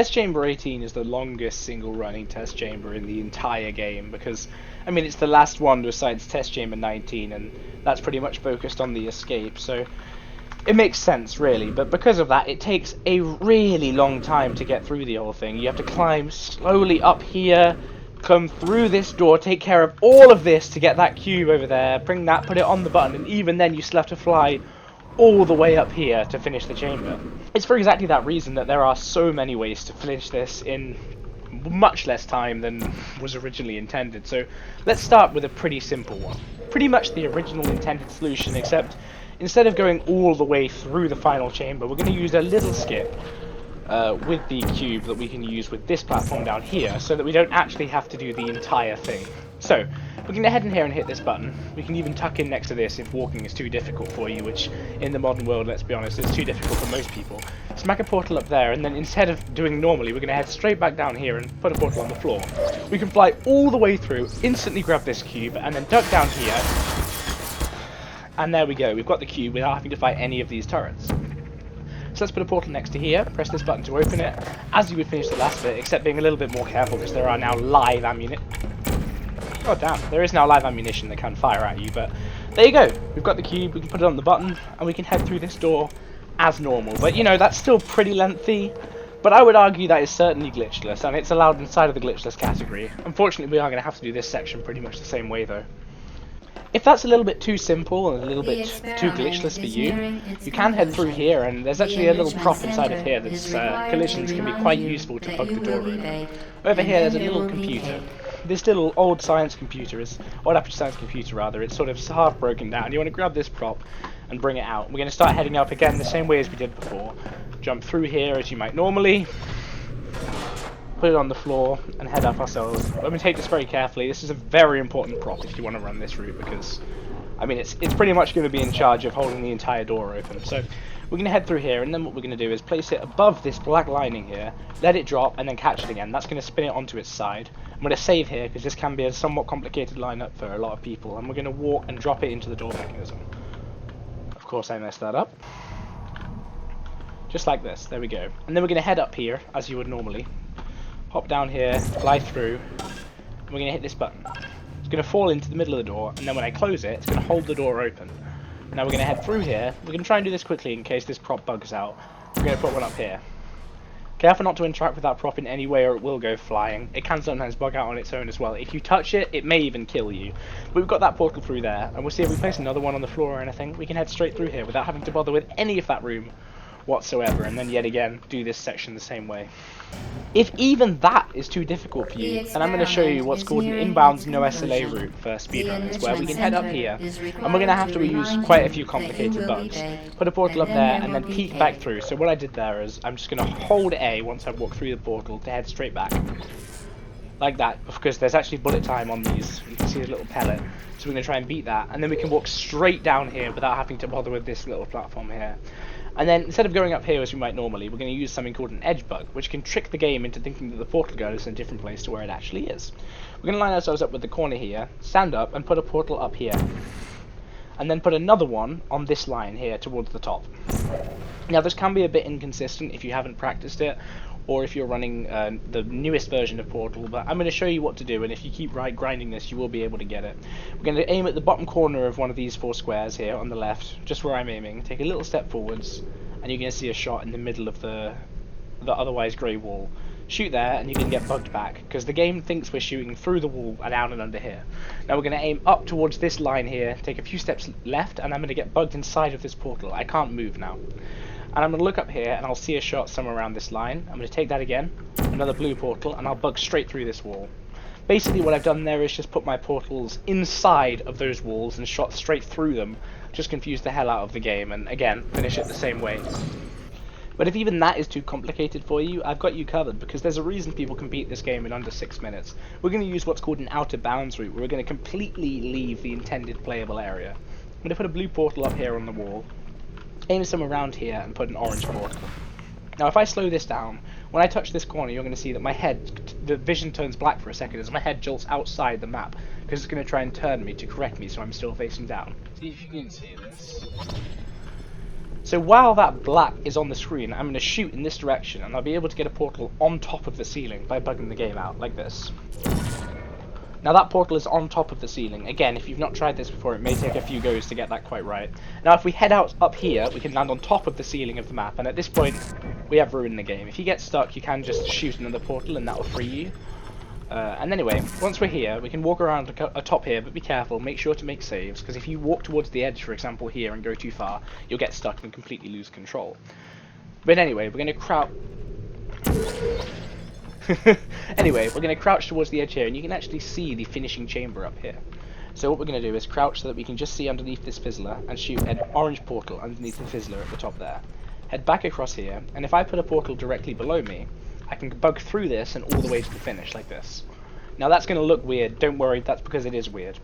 Test Chamber 18 is the longest single running test chamber in the entire game because, I mean, it's the last one besides Test Chamber 19, and that's pretty much focused on the escape, so it makes sense, really, but because of that, it takes a really long time to get through the whole thing. You have to climb slowly up here, come through this door, take care of all of this to get that cube over there, bring that, put it on the button, and even then you still have to fly all the way up here to finish the chamber. It's for exactly that reason that there are so many ways to finish this in much less time than was originally intended. So let's start with a pretty simple one. Pretty much the original intended solution, except instead of going all the way through the final chamber, we're going to use a little skip with the cube that we can use with this platform down here, so that we don't actually have to do the entire thing. So we're going to head in here and hit this button. We can even tuck in next to this if walking is too difficult for you, which in the modern world, let's be honest, is too difficult for most people. Smack a portal up there, and then instead of doing normally, we're going to head straight back down here and put a portal on the floor. We can fly all the way through, instantly grab this cube, and then duck down here. And there we go, we've got the cube without having to fight any of these turrets. So let's put a portal next to here, press this button to open it, as you would finish the last bit, except being a little bit more careful because there are now live ammunition. Oh damn, there is now live ammunition that can fire at you, but there you go. We've got the cube, we can put it on the button, and we can head through this door as normal. But you know, that's still pretty lengthy, but I would argue that is certainly glitchless, and it's allowed inside of the glitchless category. Unfortunately, we are going to have to do this section pretty much the same way though. If that's a little bit too simple and a little bit too glitchless for you, you can head through here, and there's actually a little prop inside of here that's collisions can be quite useful to bug the door open. Over here there's a little computer. This little old science computer old aperture science computer rather, it's sort of half broken down. You want to grab this prop and bring it out. We're going to start heading up again the same way as we did before. Jump through here as you might normally. Put it on the floor and head up ourselves. I'm going to take this very carefully. This is a very important prop if you want to run this route because, I mean, it's pretty much going to be in charge of holding the entire door open. So we're going to head through here, and then what we're going to do is place it above this black lining here, let it drop, and then catch it again. That's going to spin it onto its side. I'm going to save here because this can be a somewhat complicated lineup for a lot of people, and we're going to walk and drop it into the door mechanism. Of course I messed that up. Just like this. There we go. And then we're going to head up here, as you would normally. Hop down here, fly through, and we're going to hit this button. It's going to fall into the middle of the door, and then when I close it, it's going to hold the door open. Now we're going to head through here. We're going to try and do this quickly in case this prop bugs out. We're going to put one up here. Careful not to interact with that prop in any way or it will go flying. It can sometimes bug out on its own as well. If you touch it, it may even kill you. But we've got that portal through there, and we'll see if we place another one on the floor or anything. We can head straight through here without having to bother with any of that room whatsoever, and then yet again do this section the same way. If even that is too difficult for you, then I'm going to show you what's called an inbound No SLA route for speedrunners, where we can head up here, and we're going to have to use quite a few complicated bugs. Put a portal up there, and then peek back through. So what I did there is, I'm just going to hold A once I've walked through the portal to head straight back. Like that, because there's actually bullet time on these. You can see a little pellet. So we're going to try and beat that, and then we can walk straight down here without having to bother with this little platform here. And then, instead of going up here as we might normally, we're going to use something called an edge bug, which can trick the game into thinking that the portal gun is in a different place to where it actually is. We're going to line ourselves up with the corner here, stand up, and put a portal up here. And then put another one on this line here towards the top. Now, this can be a bit inconsistent if you haven't practiced it, or if you're running the newest version of Portal, but I'm going to show you what to do, and if you keep grinding this, you will be able to get it. We're going to aim at the bottom corner of one of these 4 squares here on the left, just where I'm aiming. Take a little step forwards, and you're going to see a shot in the middle of the otherwise grey wall. Shoot there, and you can get bugged back, because the game thinks we're shooting through the wall and down and under here. Now we're going to aim up towards this line here, take a few steps left, and I'm going to get bugged inside of this portal. I can't move now. And I'm going to look up here, and I'll see a shot somewhere around this line. I'm going to take that again, another blue portal, and I'll bug straight through this wall. Basically what I've done there is just put my portals inside of those walls and shot straight through them. Just confused the hell out of the game, and again, finish it the same way. But if even that is too complicated for you, I've got you covered, because there's a reason people can beat this game in under 6 minutes. We're going to use what's called an outer bounds route, where we're going to completely leave the intended playable area. I'm going to put a blue portal up here on the wall, aim some around here, and put an orange portal. Now if I slow this down, when I touch this corner, you're going to see that my head, the vision turns black for a second as my head jolts outside the map, because it's going to try and turn me to correct me so I'm still facing down. See if you can see this. So while that black is on the screen, I'm going to shoot in this direction, and I'll be able to get a portal on top of the ceiling by bugging the game out, like this. Now that portal is on top of the ceiling. Again, if you've not tried this before, it may take a few goes to get that quite right. Now if we head out up here, we can land on top of the ceiling of the map, and at this point, we have ruined the game. If you get stuck, you can just shoot another portal, and that will free you. And anyway, once we're here, we can walk around atop here, but be careful, make sure to make saves, because if you walk towards the edge, for example, here, and go too far, you'll get stuck and completely lose control. But anyway, we're going to crouch... Anyway, we're going to crouch towards the edge here, and you can actually see the finishing chamber up here. So what we're going to do is crouch so that we can just see underneath this fizzler, and shoot an orange portal underneath the fizzler at the top there. Head back across here, and if I put a portal directly below me, I can bug through this and all the way to the finish, like this. Now that's going to look weird, don't worry, that's because it is weird.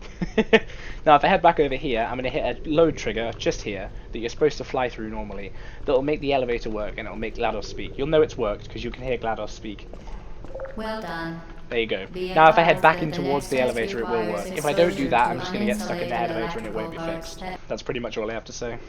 Now if I head back over here, I'm going to hit a load trigger, just here, that you're supposed to fly through normally, that'll make the elevator work, and it'll make GLaDOS speak. You'll know it's worked, because you can hear GLaDOS speak. Well done. There you go. Now if I head back in towards the elevator, it will work. If I don't do that, I'm just going to get stuck in the elevator and it won't be fixed. That's pretty much all I have to say.